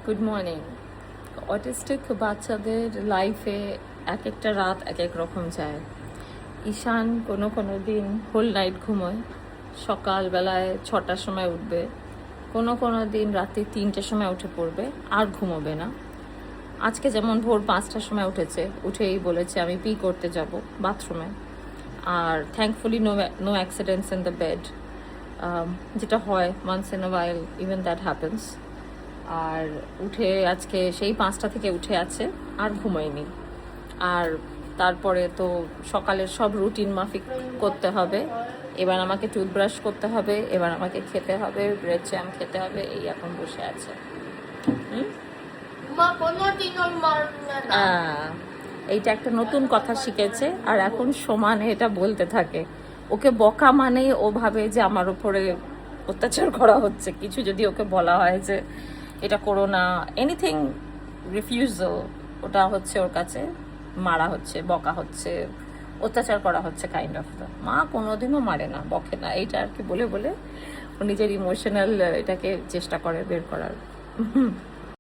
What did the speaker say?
Good morning. Autistic বাচ্চাদের লাইফে এক একটা রাত এক এক রকম যায়। ঈশান কোনো কোনো দিন হোল নাইট ঘুমোয়, সকালবেলায় 6টার সময় উঠবে, কোনো কোনো দিন রাতে 3টের সময় উঠে পড়বে আর ঘুমোবে না। আজকে যেমন ভোর 5টার সময় উঠেছে, উঠেই বলেছে আমি পি করতে যাব বাথরুমে। আর thankfully no accidents in the bed, যেটা হয় once in a while, even that happens. আর উঠে আজকে সেই 5টা থেকে উঠে আছে, আর ঘুমোয়নি। আর তারপরে তো সকালের সব রুটিন মাফিক করতে হবে। এবার আমাকে টুথব্রাশ করতে হবে, এবার আমাকে খেতে হবে, ব্রেড জ্যাম খেতে হবে। এই এখন বসে আছে। এইটা একটা নতুন কথা শিখেছে, আর এখন সমানে এটা বলতে থাকে। ওকে বকা মানে ও ভাবে যে আমার উপরে অত্যাচার করা হচ্ছে। কিছু যদি ওকে বলা হয় যে এটা করো না, এনিথিং রিফিউজাল, ওটা হচ্ছে ওর কাছে মারা হচ্ছে, বকা হচ্ছে, অত্যাচার করা হচ্ছে কাইন্ড অফ। মা কোনোদিনও মারে না, বকে না, এইটা আর কি বলে বলে ও নিজের ইমোশনাল এটাকে চেষ্টা করে বের করার।